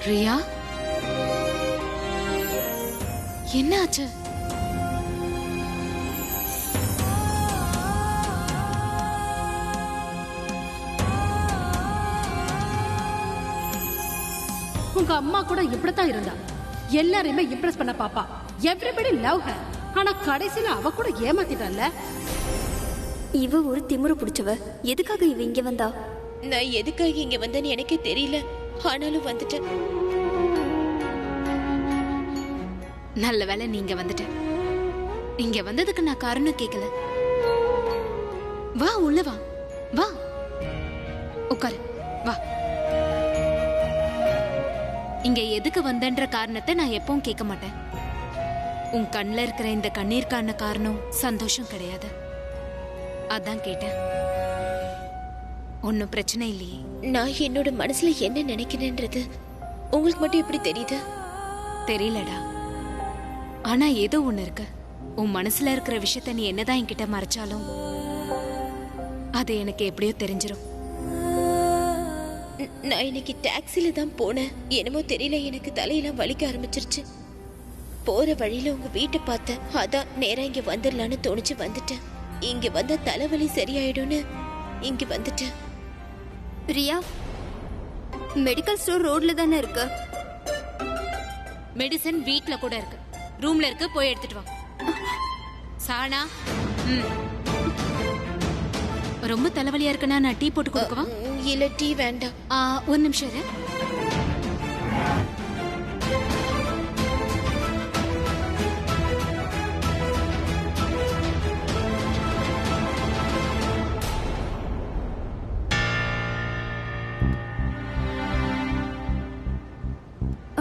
ரியா, என்ன ஆச்சு? உங்க அம்மா கூட இப்படித்தான் இருந்தா. எல்லாரையுமே இம்ப்ரெஸ் பண்ண பாப்பா. Everybody love her. ஆனா கடைசியில அவ கூட ஏமாத்திட்டால. இவ ஒரு திமிரு பிடிச்சவ. எதுக்காக இவ இங்க வந்தா? நான் எதுக்காக இங்க வந்தேன்னு எனக்கே தெரியல. ஆனாலும் வந்துட்டேன். நல்ல வேளை நீங்க வந்துட்ட. இங்க வந்ததுக்கு நான் காரணம் கேட்கல. வா, உள்ள வா. வா, உட்காரு. வா. இங்க எதுக்கு வந்தன்ற காரணத்தை நான் எப்பவும் கேட்க மாட்டேன். உன் கண்ணுல இருக்கிற இந்த கண்ணீருக்கான காரணம் சந்தோஷம் கிடையாது. அதான் கேட்டேன். ஒன்னும் பிரச்சனை இல்லையே? நான் என்னோட மனசுல என்ன நினைக்கிறேன்றது உங்களுக்கு மட்டும் எப்படி தெரியுது? தெரியலடா. ஆனா ஏதோ ஒண்ணு இருக்கு. உன் மனசுல இருக்கிற விஷயத்த நீ என்னதான் என்கிட்ட மறைச்சாலும் அது எனக்கு எப்படியோ தெரிஞ்சிரும். நான் இன்னைக்கு டாக்ஸில தான் போனேன். என்னமோ தெரியல, எனக்கு தலையெல்லாம் வலிக்க ஆரம்பிச்சிருச்சு. போற வழியில உங்க வீட்டை பார்த்தேன். அதான் நேரா இங்க வந்துடலான்னு தோணிச்சு வந்துட்டேன். இங்க வந்த தலைவலி சரியாயிடும்னு இங்க வந்துட்டேன். ரியா, மெடிக்கல் ஸ்டோர் ரோட்ல தானே இருக்கு. மெடிசன் வீட்ல கூட இருக்கு, ரூம்ல இருக்கு. போய் எடுத்துட்டு வா. சானா, ரொம்ப தலைவலியா இருக்குன்னா நான் டீ போட்டு கொடுக்கவா? இல்ல, டீ வேண்டாம். ஒரு நிமிஷம் இரு.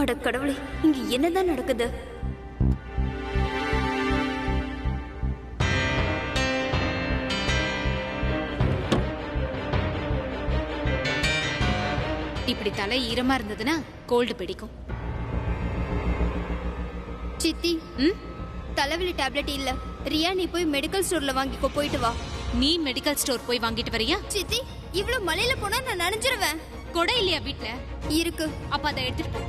அட கடவுளே, இங்க என்னதான் நடக்குது? இப்படி தலை ஈரமா இருந்ததுன்னா கோல்டு பிடிக்கும். சித்தி, தலைவலி டேப்லெட் இல்ல. ரியா, நீ போய் மெடிக்கல் ஸ்டோர்ல வாங்கிக்கோ. போயிட்டு வா. நீ மெடிக்கல் ஸ்டோர் போய் வாங்கிட்டு வரியா? சித்தி, இவ்வளவு மழையில போனா நான் நனைஞ்சிருவேன். கொடை இல்லையா வீட்ல? இருக்கு. அப்ப அதை எடுத்துட்டு போ.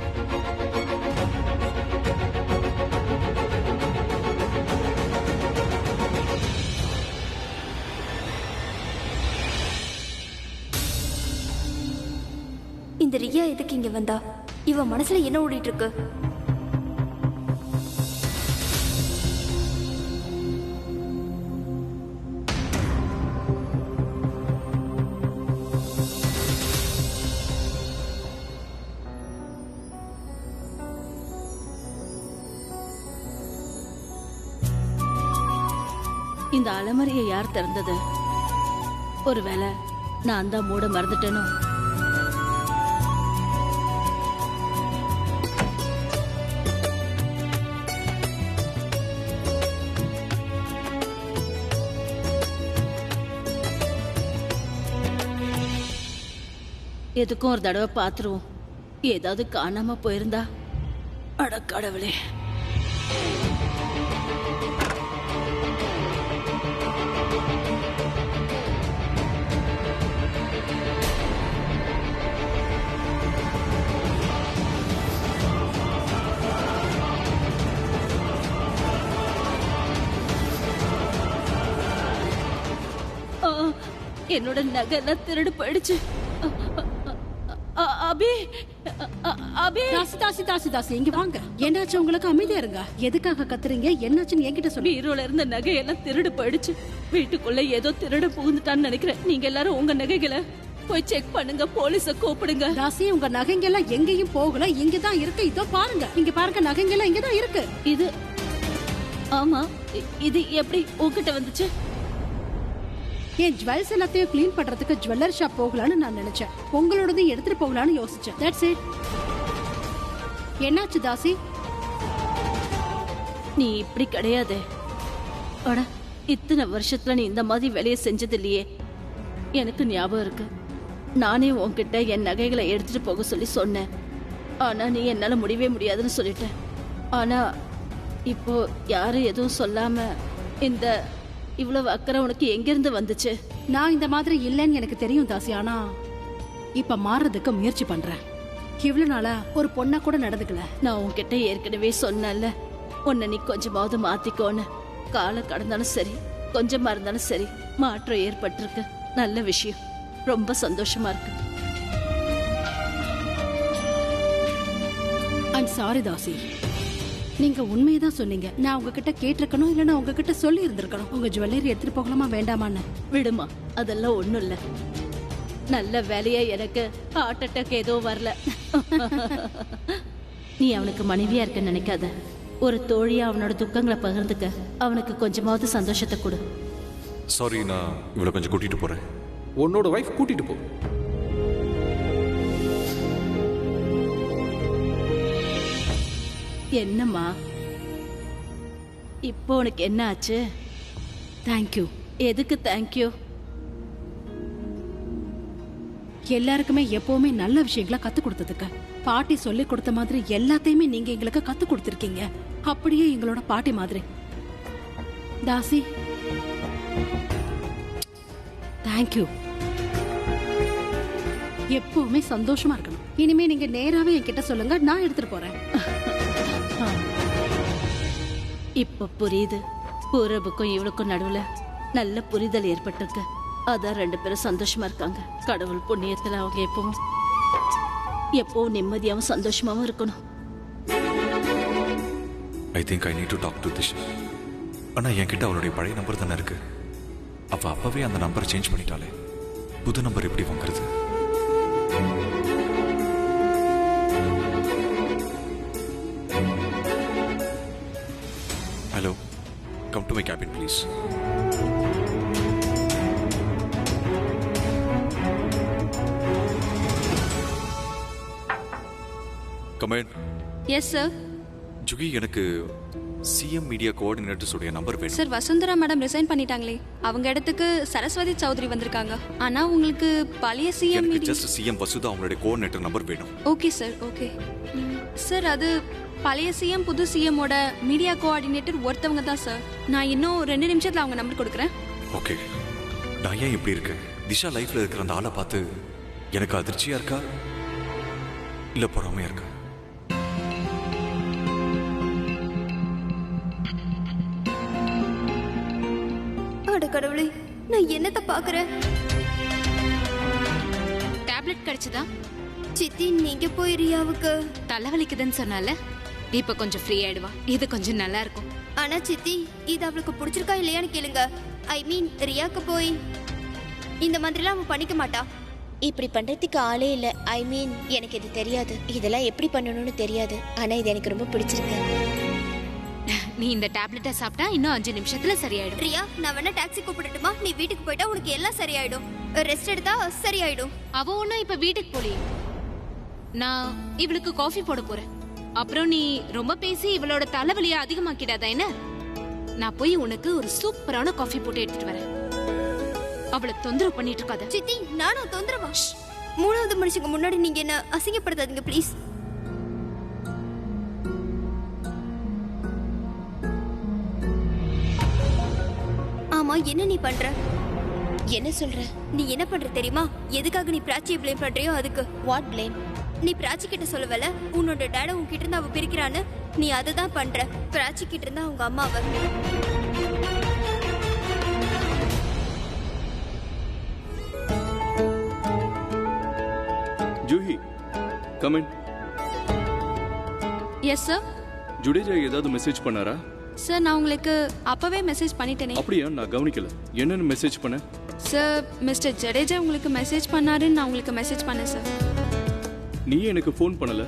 இந்த ரியா எதுக்கு இங்க வந்தா? இவ மனசுல என்ன ஓடிட்டு இருக்கு? இந்த அலமாரியை யார் திறந்தது? ஒருவேளை நான் தான் மூட மறந்துட்டேனோ? எதுக்கும் ஒரு தடவை பாத்துருவோம். ஏதாவது காணாம போயிருந்தா அட கடவுளே. என்னோட நகை எல்லாம் திருடு போயிடுச்சு. அபி, அபி. தாசி தாசி தாசி தாசி, இங்க வாங்க. என்னாச்சு உங்களுக்கு? அமைதியா இருங்க. எதுக்காக கத்துறீங்க? என்னாச்சுன்னு என்கிட்ட சொல்லு. பீரோல இருந்த நகை எல்லாம் திருடு போயிடுச்சு. வீட்டுக்குள்ள ஏதோ திருடு புகுந்துட்டான்னு நினைக்கிறேன். நீங்க எல்லாரும் உங்க நகைகளை போய் செக் பண்ணுங்க. போலீஸ கூப்பிடுங்க. தாசி, உங்க நகைங்க எல்லாம் எங்கேயும் போகல, இங்கதான் இருக்கு. இதோ பாருங்க, இங்க பாருங்க, நகைங்க எல்லாம் இங்கதான் இருக்கு. இது ஆமா, இது எப்படி உங்ககிட்ட வந்துச்சு? என் ஜுவல்ஸ் எல்லாத்தையும் கிளீன் பண்றதுக்கு ஜுவல்லரி ஷாப் போகலான்னு நான் நினைச்சேன். உங்களோடதையும் எடுத்துட்டு போகலான்னு யோசிச்சேன். That's it. என்னாச்சு தாசி? நீ இப்படி கிடையாது. அட, இத்தனை வருஷத்துல நீ இந்த மாதிரி வேலையை செஞ்சது இல்லையே. எனக்கு ஞாபகம் இருக்கு. நானே உன்கிட்ட என் நகைகளை எடுத்துட்டு போக சொல்லி சொன்னேன். ஆனா நீ என்னால முடியவே முடியாதுன்னு சொல்லிட்டேன். ஆனா இப்போ யாரும் எதுவும் சொல்லாம இந்த இவ்வளவு அக்கறை உனக்கு எங்கிருந்து வந்துச்சு? நான் இந்த மாதிரி இல்லைன்னு எனக்கு தெரியும் தாசி. ஆனா இப்ப மாறுறதுக்கு முயற்சி பண்றேன். இவ்வளவு நாளா ஒரு பொண்ணா கூட நடந்துக்கல. நான் உன்கிட்ட ஏற்கனவே சொன்னேன்ல, உன்னை நீ கொஞ்சமாவது மாத்திக்கோன்னு. காலம் கடந்தாலும் சரி, கொஞ்சமா இருந்தாலும் சரி, மாற்றம் ஏற்பட்டிருக்கு. நல்ல விஷயம், ரொம்ப சந்தோஷமா இருக்கு. ஐம் சாரி தாசி, நீங்க உண்மையதான் சொன்னீங்க. நான் உங்ககிட்ட கேட்டிருக்கணும், இல்லைன்னா உங்ககிட்ட சொல்லி இருந்திருக்கணும். உங்க ஜுவல்லரி எடுத்துட்டு போகலாமா வேண்டாமான்னு. விடுமா, அதெல்லாம் ஒண்ணும் இல்ல. நல்ல வேலையா எனக்கு ஹார்ட் அட்டாக் ஏதோ வரல. நீ அவனுக்கு மனைவியா இருக்க நினைக்காத. ஒரு தோழியா அவனோட துக்கங்களை பகிர்ந்துக்க. அவனுக்கு கொஞ்சமாவது சந்தோஷத்தை கொடு. சாரி, நான் இவளை கொஞ்சம் கூட்டிட்டு போறேன். உன்னோட வைஃப் கூட்டிட்டு போ. என்னம்மா இப்போ உனக்கு என்ன ஆச்சு? தேங்க்யூ. எதுக்கு தேங்க்யூ? எல்லாருக்குமே எப்பவுமே நல்ல விஷயங்களை கத்து கொடுத்ததுக்கு. பாட்டி சொல்லி கொடுத்த மாதிரி எல்லாத்தையுமே நீங்க எங்களுக்கு கத்து கொடுத்திருக்கீங்க. அப்படியே எங்களோட பாட்டி மாதிரி. தாசி, தேங்க்யூ. எப்பவுமே சந்தோஷமா இருக்கணும். இனிமே நீங்க நேராவே என்கிட்ட சொல்லுங்க, நான் எடுத்துட்டு போறேன். இப்ப புரியுது. பூரபுக்கும் இவளுக்கும் நடுவுல நல்ல புரிதல் ஏற்பட்டிருக்கு. அதான் 2 பேரும் சந்தோஷமா இருக்காங்க. கடவுள் புண்ணியத்துல அவங்க எப்பவும் நிம்மதியாவும் சந்தோஷமாவும் இருக்கணும். I think I need to talk to Disha. ஆனா என்கிட்ட அவளுடைய பழைய நம்பர் தானே இருக்கு. அவ அப்பவே அந்த நம்பரை சேஞ்ச் பண்ணிட்டாலே, புது நம்பர் எப்படி வாங்குறது? Hello, come to my cabin please. Come on. Yes sir. Juhi, எனக்கு சிஎம் மீடியா கோஆர்டினேட்டர்ஸ் உடைய நம்பர் வேணும். சார், வசுந்தரா மேடம் ரிசைன் பண்ணிட்டாங்களே, அவங்க இடத்துக்கு சரஸ்வதி சௌத்ரி வந்திருக்காங்க. ஆனா உங்களுக்கு பழைய சிஎம் எனக்கு ஜஸ்ட் சிஎம் வசுதா அவங்களுடைய கோஆர்டினேட்டர் நம்பர் வேணும். Okay sir, okay sir. அது பழைய சிஎம் புது சிஎம்மோட மீடியா கோஆர்டினேட்டர் ஒருத்தவங்க தான் சார். நான் இன்னும் 2 நிமிஷத்துல அவங்க நம்பர் கொடுக்குறேன். ஓகே. நான் ஏன் இப்படி இருக்கேன்? திஷா லைஃப்ல இருக்கிற அந்த ஆளை பார்த்து எனக்கு அதிர்ச்சியா இருக்கா, இல்ல பொறாமையா இருக்கா? அட கடவுளே, நான் என்னத்த பாக்குறேன்? டேப்லெட் கிடைச்சதா? சித்தி, நீங்க போய் ரியாவுக்கு தலைவலிக்குதுன்னு சொன்னால இப்ப கொஞ்சம் ஃப்ரீ ஆயிடுவா. இது கொஞ்சம் நல்லா இருக்கும். ஆனா சித்தி, இது அவளுக்கு பிடிச்சிருக்கா இல்லையான்னு கேளுங்க. ஐ மீன், ரியாக்கு போய் இந்த மாதிரிலாம் அவன் பண்ணிக்க மாட்டா. இப்படி பண்றதுக்கு ஆளே இல்ல. ஐ மீன், எனக்கு இது தெரியாது. இதெல்லாம் எப்படி பண்ணணும்னு தெரியாது. ஆனா இது எனக்கு ரொம்ப பிடிச்சிருக்கு. நீ இந்த டேப்லெட்டை சாப்பிட்டா இன்னும் 5 நிமிஷத்துல சரியாயிடும். ரியா, நான் வேணா டாக்ஸி கூப்பிடட்டுமா? நீ வீட்டுக்கு போயிட்டா உனக்கு எல்லாம் சரியாயிடும். ரெஸ்ட் எடுத்தா சரியாயிடும். அவ ஒன்னும் இப்ப வீட்டுக்கு போலியே. நான் இவளுக்கு காஃபி போட போறேன். அப்புறம் நீ ரொம்ப பேசி இவளோட தலைவலியை அதிகமாக்கிடாத என்ன? நான் போய் உனக்கு ஒரு சூப்பரான காஃபி போட்டு எடுத்துட்டு வரேன். அவளை தொந்தரவு பண்ணிட்டு இருக்காத. சித்தி, நானும் தொந்தரவா? 3வது மனுஷங்க முன்னாடி நீங்க என்ன அசிங்கப்படுத்தாதீங்க ப்ளீஸ். ஆமா, என்ன நீ பண்ற? என்ன சொல்ற? நீ என்ன பண்ற தெரியுமா? எதுக்காக நீ பிராச்சியை ப்ளேம் பண்றியோ அதுக்கு. What blame? நீ பிராச்சி கிட்ட சொல்லவல உன்னோட டேட உன்கிட்ட இருந்து அவ பிரிக்கிறான்னு. நீ அதை தான் பண்ற. பிராச்சி கிட்ட இருந்தா அவங்க அம்மாவை. Juhi, come in. Yes sir. Jadeja ஏதாவது மெசேஜ் பண்ணாரா? சார், நான் உங்களுக்கு அப்பவே மெசேஜ் பண்ணிட்டேனே. அப்படியா? நான் கவனிக்கல. என்னன்னு மெசேஜ் பண்ண? சார், மிஸ்டர் ஜடேஜா உங்களுக்கு மெசேஜ் பண்ணாருன்னு நான் உங்களுக்கு மெசேஜ் பண்ணேன் சார். நீ எனக்கு ஃபோன் பண்ணல?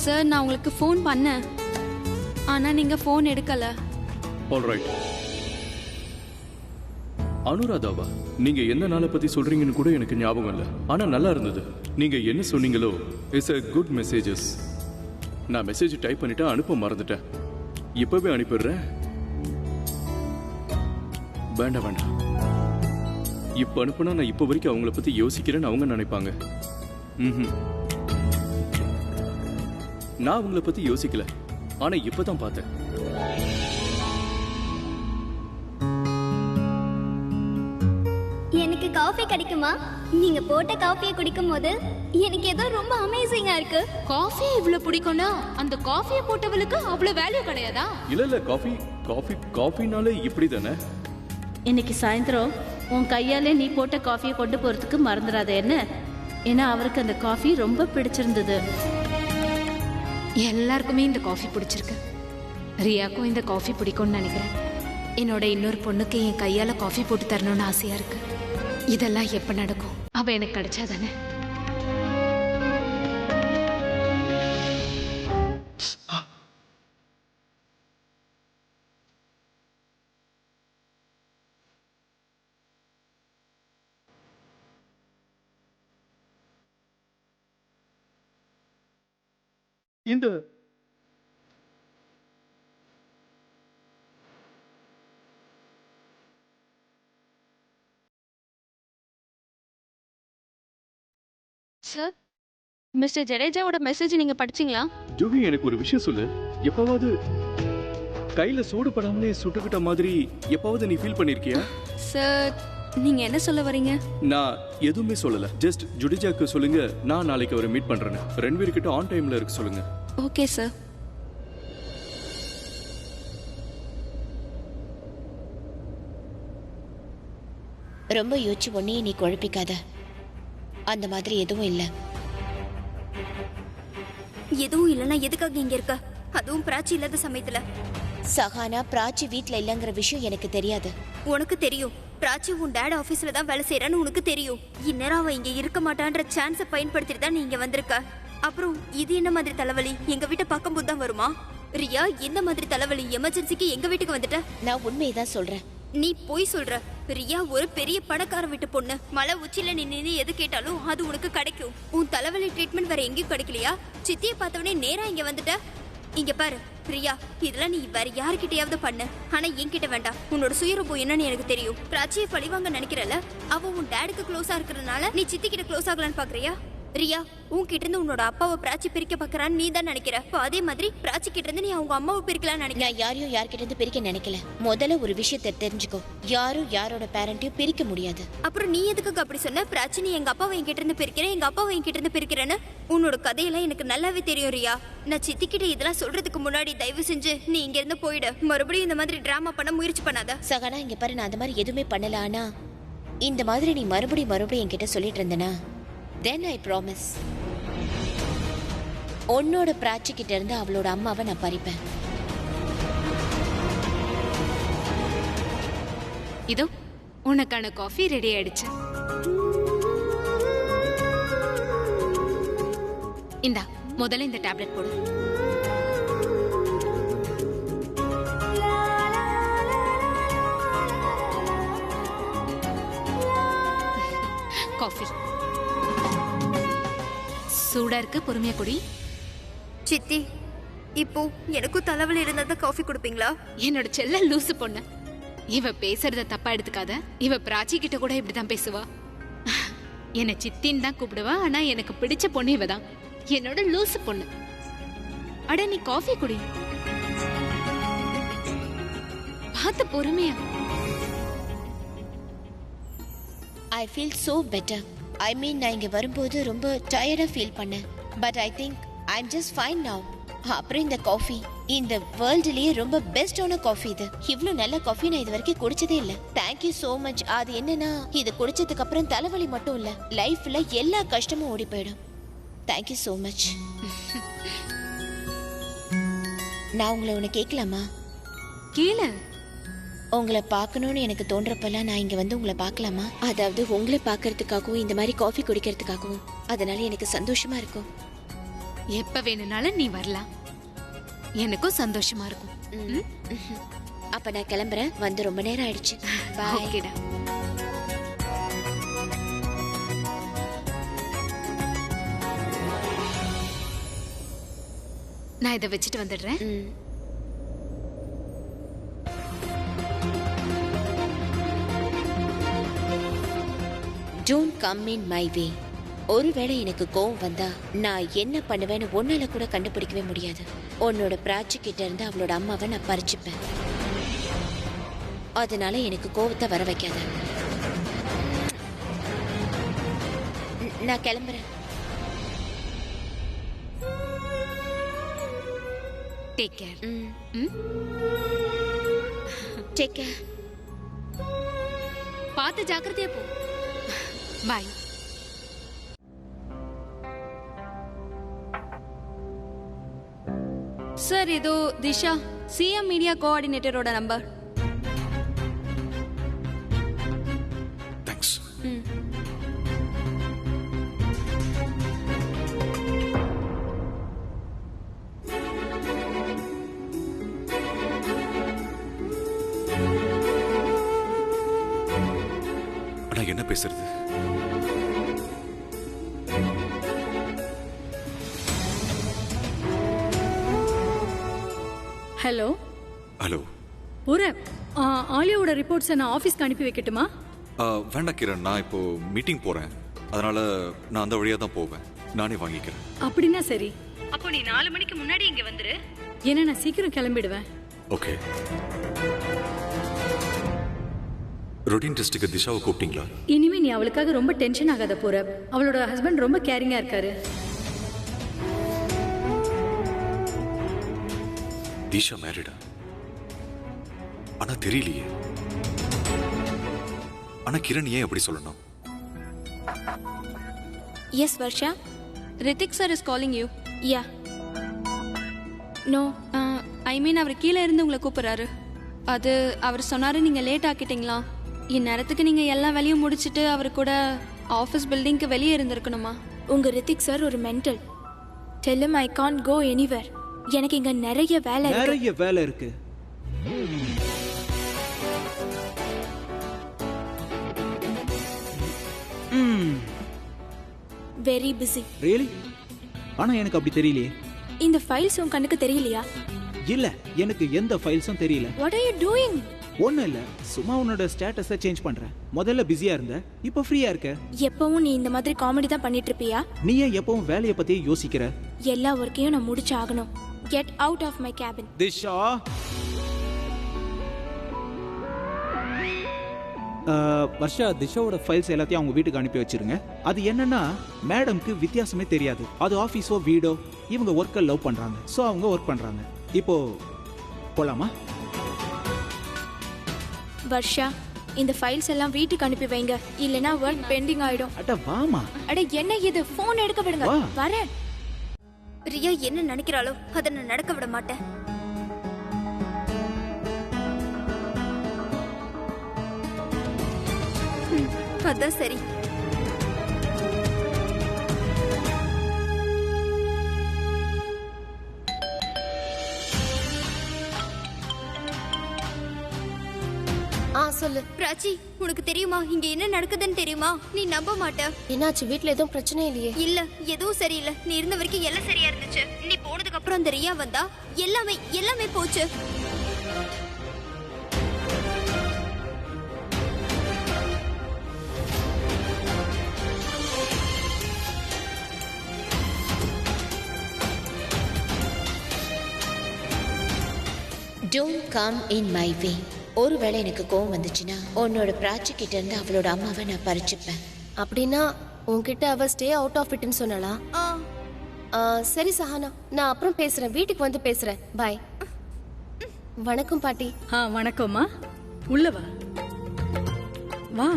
சார், நான் உங்களுக்கு ஃபோன் பண்ணேன், ஆனா நீங்க ஃபோன் எடுக்கல. ஆல்ரைட். அனுராதாவா? நீங்க எந்த நாளை பத்தி சொல்றீங்கன்னு கூட எனக்கு ஞாபகம் இல்லை. ஆனா நல்லா இருந்தது. நீங்க என்ன சொன்னீங்களோ இட்ஸ் a குட் மெசேஜஸ். நான் மெசேஜ் டைப் பண்ணிட்டு அனுப்ப மறந்துட்டேன். இப்பவே அனுப்பிடுறேன். வேண்டாம் வேண்டாம், இப்ப அனுப்புனா நான் இப்ப வரைக்கும் அவங்கள பத்தி யோசிக்கிறேன்னு அவங்க நினைப்பாங்க. நான் அவங்கள பத்தி யோசிக்கல, ஆனா இப்பதான் பார்த்தேன். எனக்கு எனக்கு காஃபி கிடைக்குமா? நீங்க போட்ட காஃபியை குடிக்கும் போது எனக்கு ஏதோ ரொம்ப அமேசிங்கா இருக்கு. காஃபி இவ்வளவு பிடிக்கும்னா அந்த காஃபியை போட்டவளுக்கு அவ்வளவு வேல்யூ கிடையாதா? இல்ல காஃபினாலே இப்படி தானே. இன்னைக்கு சாயந்தரம் உன் கையாலே நீ போட்ட காஃபியை கொண்டு போறதுக்கு மறந்துடாத என்ன? ஏன்னா அவருக்கு அந்த காஃபி ரொம்ப பிடிச்சிருந்தது. எல்லாருக்குமே இந்த காஃபி பிடிச்சிருக்கு. ரியாக்கும் இந்த காஃபி பிடிக்கும்னு நினைக்கிறேன். என்னோட இன்னொரு பொண்ணுக்கு என் கையால காஃபி போட்டு தரணும்னு ஆசையா இருக்கு. இதெல்லாம் எப்ப நடக்கும்? அவ எனக்கு கிடைச்சாதானே. இந்த சார், மிஸ்டர் ஜடேஜாவோட மெசேஜ் நீங்க படிச்சீங்களா? ஜூஹி, எனக்கு ஒரு விஷயம் சொல்லு. எப்பவாவது கையில சூடு படாமலே சுட்டுக்கிட்ட மாதிரி எப்பவாவது நீ ஃபீல் பண்ணிருக்கியா? சார், நீங்க என்ன சொல்ல வரீங்க? நான் எதுவுமே சொல்லல. ஜஸ்ட் ஜுடேஜாக்கு சொல்லுங்க நான் நாளைக்கு அவரை மீட் பண்றேன்னு. ரன்வீர் கிட்ட ஆன் டைம்ல இருக்க சொல்லுங்க. Okay sir. ரொம்ப யோசிச்சு ஒன்னையே நீ குழப்பிக்காத. அந்த மாதிரி எதுவும் இல்ல. எதுவும் இல்லைன்னா எதுக்காக இங்க இருக்க? அதுவும் பிராச்சி இல்லாத சமயத்துல. சஹானா பிராச்சி வீட்ல இல்லங்கிற விஷயம் எனக்கு தெரியாது. உனக்கு தெரியும். பிராச்சி உன் டேட் ஆபீஸ்ல தான் வேலை செய்யறான்னு உனக்கு தெரியும். இந்நேரம் அவ இங்க இருக்க மாட்டான்ற சான்ஸை பயன்படுத்திட்டு தான் நீ இங்க வந்திருக்க. அப்புறம் இது என்ன மாதிரி தலைவலி எங்க வீட்டை பார்க்கும்போது தான் வருமா? ரியா, இந்த மாதிரி தலைவலி எமர்ஜென்சிக்கு எங்க வீட்டுக்கு வந்துட்ட? நான் உண்மையதான் சொல்றேன். நீ போய் சொல்ற. ரியா ஒரு பெரிய பணக்கார வீட்டு பொண்ணு. மலை உச்சில நின்னு எது கேட்டாலும் அது உனக்கு கிடைக்கும். உன் தலைவலி ட்ரீட்மெண்ட் வேற எங்கேயும் கிடைக்கலையா? சித்தியை பார்த்தவனே நேரா இங்க வந்துட்ட. இங்க பாரு பிரியா, இதெல்லாம் நீ வேற யாருக்கிட்டையாவது பண்ணு. ஆனா என்கிட்ட வேண்டாம். உன்னோட சுயரூபம் என்னன்னு எனக்கு தெரியும். பிராச்சியை பழிவாங்க நினைக்கிறல. அவ உன் டேடுக்கு க்ளோஸா இருக்கிறதுனால நீ சித்தி கிட்ட க்ளோஸ் ஆகலான்னு பாக்குறியா? ரியா, உன்கிட்ட இருந்து உன்னோட அப்பாவை பிராச்சி பிரிக்க பாக்குறான்னு நீ தான் நினைக்கிற. அதே மாதிரி பிராச்சி கிட்ட இருந்து நீ அவங்க அம்மாவை பிரிக்கலாம்னு நினைக்கிற. நான் யாரையும் யார்கிட்ட இருந்து பிரிக்க நினைக்கல. முதல்ல ஒரு விஷயத்தை தெரிஞ்சுக்கோ. யாரும் யாரோட பேரண்டையும் பிரிக்க முடியாது. அப்புறம் நீ எதுக்கு அப்படி சொன்ன? பிராச்சி நீ எங்க அப்பாவை என்கிட்ட இருந்து பிரிக்கிறேன், எங்க அப்பாவை என்கிட்ட இருந்து பிரிக்கிறேன்னு. உன்னோட கதையெல்லாம் எனக்கு நல்லாவே தெரியும் ரியா. நான் சித்தி கிட்ட இதெல்லாம் சொல்றதுக்கு முன்னாடி தயவு செஞ்சு நீ இங்க இருந்து போயிடு. மறுபடியும் இந்த மாதிரி டிராமா பண்ண முயற்சி பண்ணாத. சகனா, இங்க பாரு, நான் அந்த மாதிரி எதுவுமே பண்ணல. ஆனா இந்த மாதிரி நீ மறுபடியும் என்கிட்ட சொல்லிட்டு இருந்தனா, then I promise உன்னோட பிராச்சி கிட்ட இருந்து அவளோட அம்மாவை நான் பறிப்பேன். இதோ உனக்கான காஃபி ரெடி ஆயிடுச்சு. இந்தா, முதல்ல இந்த டேப்லெட் போடு. காஃபி சூடா இருக்கு, பொறுமையா குடி. சித்தி, இப்போ எனக்கும் தலைவலி இருந்தா காஃபி கொடுப்பீங்களா? என்னோட செல்ல லூசு பொண்ணு. இவ பேசுறத தப்பா எடுத்துக்காத. இவ பிராச்சி கிட்ட கூட இப்படிதான் பேசுவா. என்னை சித்தின்னு தான் கூப்பிடுவா. ஆனா எனக்கு பிடிச்ச பொண்ணு இவதான். என்னோட லூசு பொண்ணு. அட, நீ காஃபி குடி. பார்த்து பொறுமையா. I feel so better. I mean, நான் இங்க வரும்போது ரொம்ப டயர்டா ஃபீல் பண்ணேன். But I think I'm just fine now. அப்புறம் இந்த காஃபி, இந்த வேர்ல்டுலயே ரொம்ப பெஸ்டான காஃபி இது. இவ்ளோ நல்ல காஃபி நான் இது வரைக்கும் குடிச்சதே இல்ல. Thank you so much. அது என்னன்னா, இது குடிச்சதுக்கு அப்புறம் தலைவலி மட்டும் இல்ல, லைஃப்ல எல்லா கஷ்டமும் ஓடி போயிடும். Thank you so much. நான் உங்களை ஒண்ணு கேட்கலாமா? கேளு. உங்களை பார்க்கணும்னு எனக்கு தோன்றப்பெல்லாம் நான் இங்க வந்து உங்களை பார்க்கலாமா? அதாவது உங்களை பார்க்கறதுக்காகவும் இந்த மாதிரி காஃபி குடிக்கிறதுக்காகவும். அதனால எனக்கு சந்தோஷமா இருக்கும். எப்ப வேணும்னாலும் நீ வரலாம். எனக்கும் சந்தோஷமா இருக்கும். அப்ப நான் கிளம்புறேன். வந்து ரொம்ப நேரம் ஆயிடுச்சு. பாய். ஓகேடா. நான் இதை வச்சுட்டு வந்துடுறேன். Don't come in my way. ஒருவேளை எனக்கு கோவம் வந்தா நான் என்ன பண்ணுவேன்னு ஒன்னால கூட கண்டுபிடிக்கவே முடியாது. உன்னோட பிராச்சி கிட்ட இருந்து அவளோட அம்மாவை நான் பறிச்சுப்பேன். அதனால எனக்கு கோவத்தை வர வைக்காத. நான் கிளம்புறேன். Take care. Take care. பார்த்து ஜாக்கிரதையா போ. பை. சார் ஏதோ திஷா சிஎம் மீடியா கோஆர்டினேட்டரோட நம்பர். தேங்க்ஸ். ஆனா என்ன பேசுறது? ஹலோ. ஹலோ. பூரப், ஆலியாவோட ரிப்போர்ட்ஸை நான் ஆஃபீஸ்க்கு அனுப்பி வைக்கட்டுமா? வேண்டாம் கிரண், நான் இப்போ மீட்டிங் போறேன். அதனால நான் அந்த வழியா தான் போவேன். நானே வாங்கிக்கிறேன். அப்படின்னா சரி. அப்போ நீ 4 மணிக்கு முன்னாடி இங்க வந்துரு. ஏன்னா நான் சீக்கிரம் கிளம்பிடுவேன். ஓகே. ரொட்டீன் டெஸ்ட்டுக்கு திஷாவை கூப்பிட்டீங்களா? இனிமே நீ அவளுக்காக ரொம்ப டென்ஷன் ஆகாத பூரப். அவளோட ஹஸ்பண்ட் ரொம்ப கேரிங்கா இருக்காரு. திஷா மேரிடா? ஆனா தெரியலையே. ஆனா கிரண் ஏன் அப்படி சொல்லணும்? Yes Varsha. Ritik sir is calling you. Yeah. No, I mean அவர் கீழே இருந்து உங்களை கூப்பிடுறாரு. அது அவர் சொன்னாரு நீங்க லேட் ஆக்கிட்டீங்களா? இந்நேரத்துக்கு நீங்க எல்லா வேலையும் முடிச்சிட்டு அவர் கூட ஆஃபீஸ் பில்டிங்க்கு வெளியே இருந்திருக்கணுமா? உங்க ரித்திக் சார் ஒரு mental. Tell him I can't go anywhere. எனக்கு இங்க நிறைய வேலை இருக்கு. Very busy. ரியலி? ஆனா எனக்கு அப்படி தெரியலையே. இந்த ஃபைல்ஸ் உன் கண்ணுக்கு தெரியலையா? இல்ல, எனக்கு எந்த ஃபைல்ஸும் தெரியல. What are you doing? ஒண்ணும் இல்ல, சும்மா உன்னோட ஸ்டேட்டஸை சேஞ்ச் பண்றேன். முதல்ல பிஸியா இருந்த, இப்போ ஃப்ரீயா இருக்க. எப்பவும் நீ இந்த மாதிரி காமெடி தான் பண்ணிட்டு இருப்பியா? நீ ஏன் எப்பவும் வேலைய பத்தியே யோசிக்கிற? எல்லா ஒர்க்கையும் நான் முடிச்சு ஆகணும். Get out of my cabin. Disha, Varsha, திஷாவோட ஃபைல்ஸ் எல்லாத்தையும் அவங்க வீட்டுக்கு அனுப்பி வச்சிருங்க. அது என்னன்னா, மேடம்க்கு வித்தியாசமே தெரியாது. அது ஆஃபீஸோ வீடோ, இவங்க ஒர்க்கை லவ் பண்றாங்க. ஸோ அவங்க ஒர்க் பண்றாங்க. இப்போ போலாமா? வர்ஷா, இந்த ஃபைல்ஸ் எல்லாம் வீட்டுக்கு அனுப்பி வைங்க, இல்லனா ஒர்க் பெண்டிங் ஆயிடும். அட வாமா. அட என்ன இது, போன் எடுக்க விடுங்க. வரேன். ரியா என்ன நினைக்கிறாளோ அதை நான் நடக்க விட மாட்டேன். அதான் சரி. சொல்லு. பிராச்சி, உனக்கு தெரியுமா இங்க என்ன நடக்குதுன்னு தெரியுமா? நீ நம்ப மாட்ட. என்னாச்சு? வீட்ல எதுவும் பிரச்சனை இல்லையே? இல்ல, எதுவும் சரியில்லை. நீ இருந்த வரைக்கும் எல்லாம் சரியா இருந்துச்சு. நீ போனதுக்கு அப்புறம் அந்த ரியா வந்தா எல்லாமே போச்சு. Don't come in my way. ஒருவேளை எனக்கு கோவம் வந்துச்சுன்னா உன்னோட பிராச்சி கிட்ட இருந்து அவளோட அம்மாவை நான் பறிச்சுப்பேன். அப்படின்னா உன்கிட்ட அவ ஸ்டே அவுட் ஆஃப் இட்னு சொன்னாளா? சரி சஹானா, நான் அப்புறம் பேசுறேன். வீட்டுக்கு வந்து பேசுறேன். பாய். வணக்கம் பாட்டி. வணக்கம்மா. உள்ள வா. வா.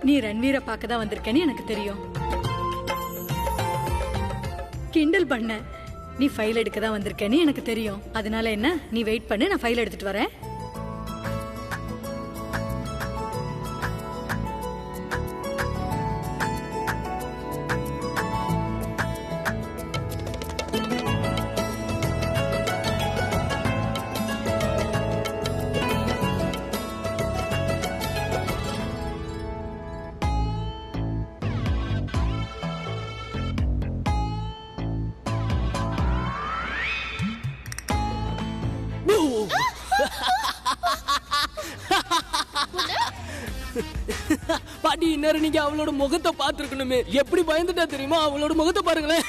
நீ ரன்வீரை பார்க்க தான் வந்திருக்கேன்னு எனக்கு தெரியும். கிண்டல் பண்ண. நீ ஃபைல் எடுக்க தான் வந்திருக்கேன்னு எனக்கு தெரியும். அதனால என்ன, நீ வெயிட் பண்ணு, நான் ஃபைல் எடுத்துட்டு வரேன். பாட்டி, இந்நேரம் நீங்க அவளோட முகத்தை பார்த்திருக்கணுமே. எப்படி பயந்துட்டா தெரியுமா? அவளோட முகத்தை பாருங்களேன்.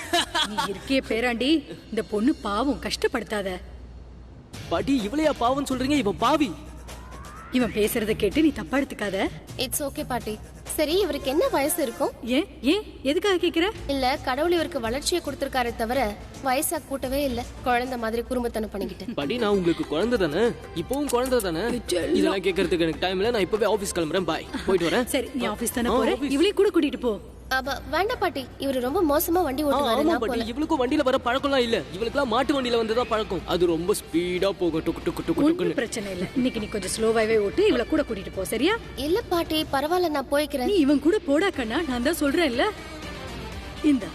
நீ இருக்கே பேராண்டி, இந்த பொண்ணு பாவம், கஷ்டப்படுத்தாத. பாட்டி, இவளையா பாவம் சொல்றீங்க? இவ பாவி. இவன் பேசுறத கேட்டு நீ தப்பா எடுத்துக்காத. இட்ஸ் ஓகே பாட்டி. சரி, இவருக்கு என்ன வயசு இருக்கும்? ஏன் ஏன் எதுக்காக கேக்குற? இல்ல, கடவுள் இவருக்கு வளர்ச்சியை கொடுத்திருக்காரே தவிர வயசா கூட்டவே இல்ல. குழந்தை மாதிரி குறும்புத்தனம் பண்ணிக்கிட்டு. படி, நான் உங்களுக்கு குழந்தை தானே, இப்பவும் குழந்தை தானே. இதெல்லாம் கேட்கறதுக்கு எனக்கு டைம் இல்ல. நான் இப்பவே ஆபீஸ் கிளம்புறேன். பாய், போயிட்டு வரேன். சரி, நீ ஆபீஸ் தானே போற, இவளையும் கூட கூட்டிட்டு போ. வேண்டாம் பாட்டி, இவரு ரொம்ப மோசமா வண்டி ஓட்டுவாரு. ஆமா நான் பாட்டி, போல. இவளுக்கும் வண்டியில வர பழக்கம்லாம் இல்ல. இவளுக்குலாம் மாட்டு வண்டியில வந்ததான் பழக்கம். அது ரொம்ப ஸ்பீடா போகும். டுக்கு டுக்கு டுக்கு ஒன்றும் டுக்குன்னு. பிரச்சனை இல்ல. இன்னைக்கு நீ கொஞ்சம் ஸ்லோவாவே ஓட்டு, இவள கூட கூட்டிட்டு போ. சரியா? இல்ல பாட்டி, பரவாயில்ல, நான் போய்க்கிறேன். நீ இவன் கூட போடா கண்ணா, நான் தான் சொல்றேன்ல. இந்த